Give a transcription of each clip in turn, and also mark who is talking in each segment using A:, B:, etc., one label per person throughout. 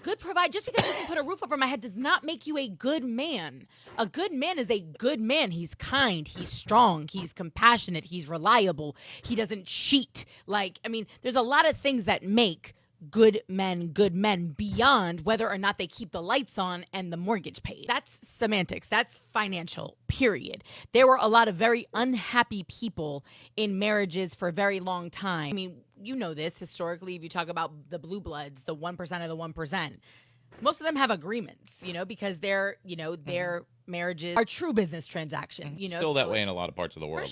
A: good provider, just because you can put a roof over my head does not make you a good man. A good man is a good man. He's kind, he's strong, he's compassionate, he's reliable, he doesn't cheat. Like, I mean, there's a lot of things that make good men beyond whether or not they keep the lights on and the mortgage paid. That's semantics. That's financial, period. There were a lot of very unhappy people in marriages for a very long time. I mean, you know this historically, if you talk about the blue bloods, the 1% of the 1%, most of them have agreements, you know, because their marriages are true business transactions. You know,
B: still that way in a lot of parts of the world.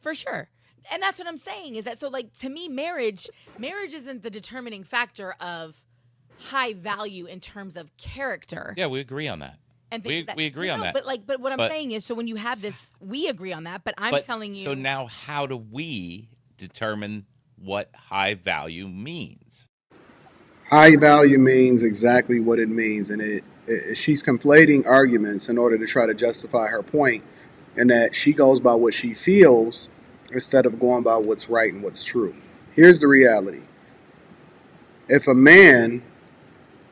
A: For sure. And that's what I'm saying is that, so like, to me, marriage isn't the determining factor of high value in terms of character.
B: Yeah, we agree on that.
A: And
B: we agree on that.
A: But what I'm saying is, so when you have this, we agree on that, but I'm telling you.
B: So now how do we determine what high value means?
C: High value means exactly what it means. And she's conflating arguments in order to try to justify her point, and that she goes by what she feels instead of going by what's right and what's true. Here's the reality. If a man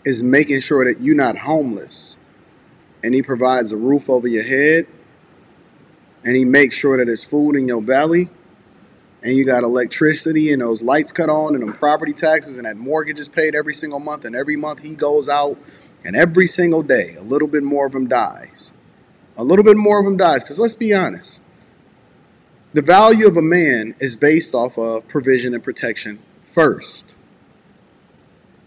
C: is making sure that you're not homeless, and he provides a roof over your head, and he makes sure that there's food in your belly, and you got electricity and those lights cut on and them property taxes and that mortgage is paid every single month, and every month he goes out and every single day a little bit more of him dies. A little bit more of him dies, because let's be honest. The value of a man is based off of provision and protection first.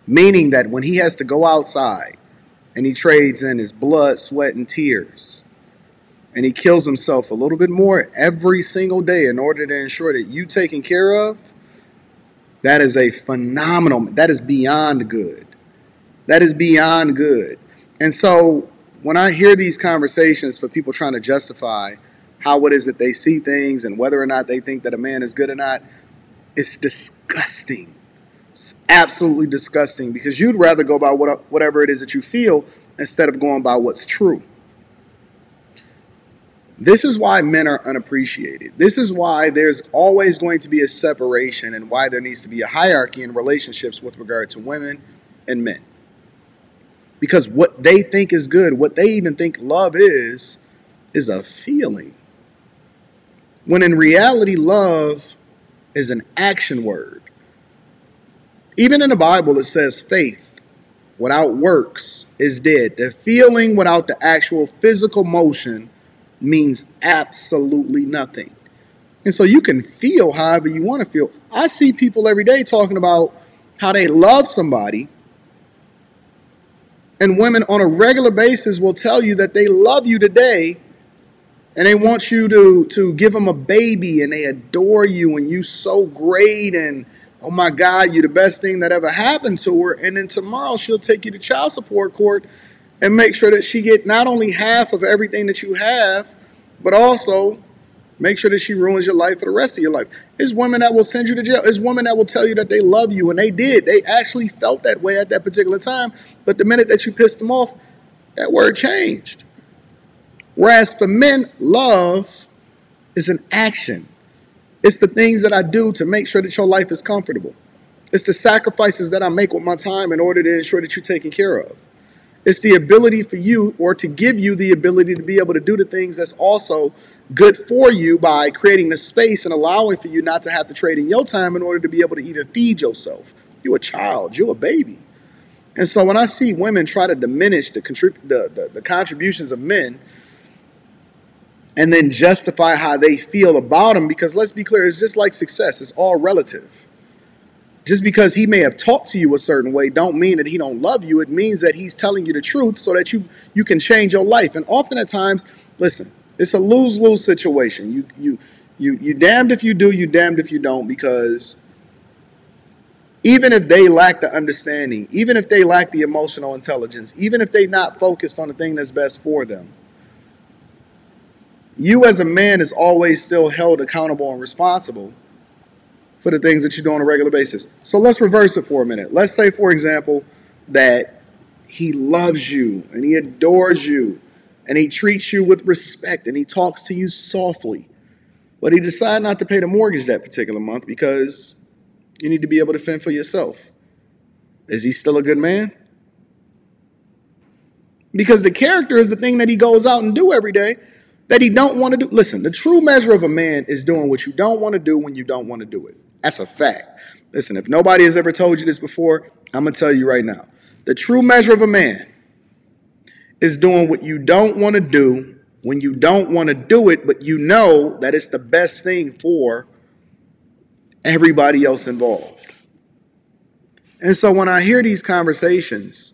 C: Meaning that when he has to go outside and he trades in his blood, sweat, and tears, and he kills himself a little bit more every single day in order to ensure that you taken care of, that is a phenomenal, that is beyond good. That is beyond good. And so when I hear these conversations for people trying to justify how it is that they see things and whether or not they think that a man is good or not, it's disgusting. It's absolutely disgusting, because you'd rather go by whatever it is that you feel instead of going by what's true. This is why men are unappreciated. This is why there's always going to be a separation, and why there needs to be a hierarchy in relationships with regard to women and men. Because what they think is good, what they even think love is a feeling. When in reality, love is an action word. Even in the Bible, it says faith without works is dead. The feeling without the actual physical motion means absolutely nothing. And so you can feel however you want to feel. I see people every day talking about how they love somebody, and women on a regular basis will tell you that they love you today, and they want you to give them a baby, and they adore you, and you so great, and oh my God, you're the best thing that ever happened to her. And then tomorrow she'll take you to child support court and make sure that she get not only half of everything that you have, but also make sure that she ruins your life for the rest of your life. It's women that will send you to jail. It's women that will tell you that they love you, and they did. They actually felt that way at that particular time. But the minute that you pissed them off, that word changed. Whereas for men, love is an action. It's the things that I do to make sure that your life is comfortable. It's the sacrifices that I make with my time in order to ensure that you're taken care of. It's the ability for you, or to give you the ability to be able to do the things that's also good for you by creating the space and allowing for you not to have to trade in your time in order to be able to even feed yourself. You're a child. You're a baby. And so when I see women try to diminish the contributions of men and then justify how they feel about them, because let's be clear, it's just like success. It's all relative. Just because he may have talked to you a certain way don't mean that he don't love you. It means that he's telling you the truth so that you can change your life. And often at times, listen, it's a lose-lose situation. You damned if you do, you damned if you don't, because even if they lack the understanding, even if they lack the emotional intelligence, even if they're not focused on the thing that's best for them, you as a man is always still held accountable and responsible for the things that you do on a regular basis. So let's reverse it for a minute. Let's say, for example, that he loves you and he adores you and he treats you with respect and he talks to you softly, but he decides not to pay the mortgage that particular month because you need to be able to fend for yourself. Is he still a good man? Because the character is the thing that he goes out and do every day that he don't want to do. Listen, the true measure of a man is doing what you don't want to do when you don't want to do it. That's a fact. Listen, if nobody has ever told you this before, I'm going to tell you right now. The true measure of a man is doing what you don't want to do when you don't want to do it, but you know that it's the best thing for everybody else involved. And so when I hear these conversations,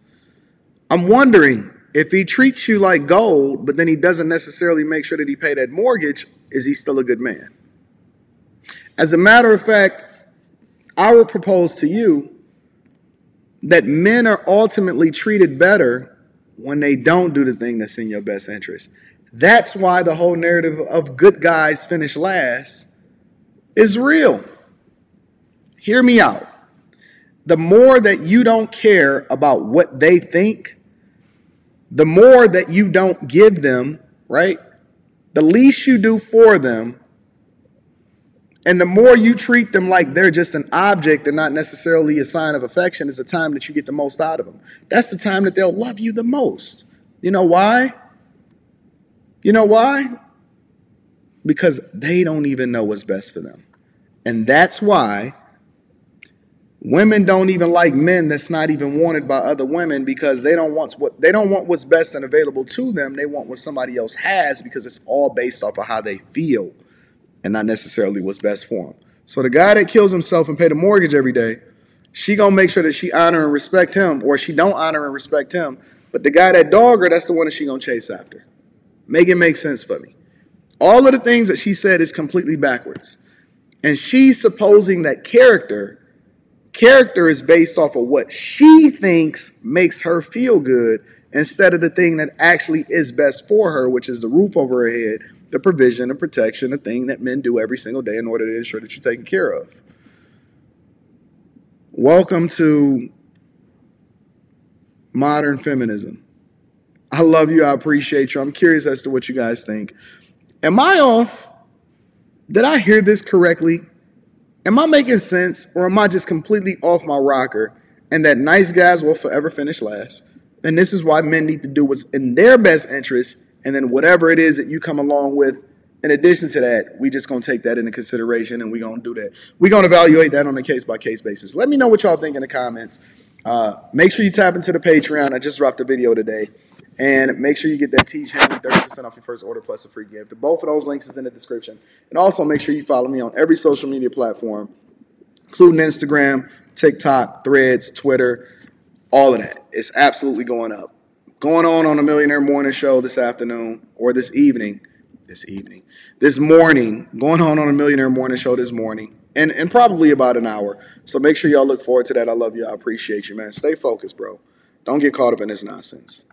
C: I'm wondering, if he treats you like gold, but then he doesn't necessarily make sure that he paid that mortgage, is he still a good man? As a matter of fact, I would propose to you that men are ultimately treated better when they don't do the thing that's in your best interest. That's why the whole narrative of good guys finish last is real. Hear me out. The more that you don't care about what they think, the more that you don't give them, right? The least you do for them, and the more you treat them like they're just an object and not necessarily a sign of affection, is the time that you get the most out of them. That's the time that they'll love you the most. You know why? You know why? Because they don't even know what's best for them. And that's why women don't even like men that's not even wanted by other women, because they don't want what's best and available to them. They want what somebody else has, because it's all based off of how they feel and not necessarily what's best for them. So the guy that kills himself and pay the mortgage every day, she gonna make sure that she honor and respect him, or she don't honor and respect him. But the guy that dog her, that's the one that she gonna chase after. Make it make sense for me. All of the things that she said is completely backwards. And she's supposing that character is based off of what she thinks makes her feel good, instead of the thing that actually is best for her, which is the roof over her head, the provision and protection, the thing that men do every single day in order to ensure that you're taken care of. Welcome to modern feminism. I love you. I appreciate you. I'm curious as to what you guys think. Am I off? Did I hear this correctly? Am I making sense, or am I just completely off my rocker, and that nice guys will forever finish last? And this is why men need to do what's in their best interest, and then whatever it is that you come along with, in addition to that, we just going to take that into consideration, and we're going to do that. We're going to evaluate that on a case-by-case basis. Let me know what y'all think in the comments. Make sure you tap into the Patreon. I just dropped a video today. And make sure you get that Teach Hanley 30% off your first order plus a free gift. Both of those links is in the description. And also make sure you follow me on every social media platform, including Instagram, TikTok, Threads, Twitter, all of that. It's absolutely going up. Going on a Millionaire Morning Show this afternoon, or this morning, going on a Millionaire Morning Show this morning, and probably about an hour. So make sure y'all look forward to that. I love you. I appreciate you, man. Stay focused, bro. Don't get caught up in this nonsense.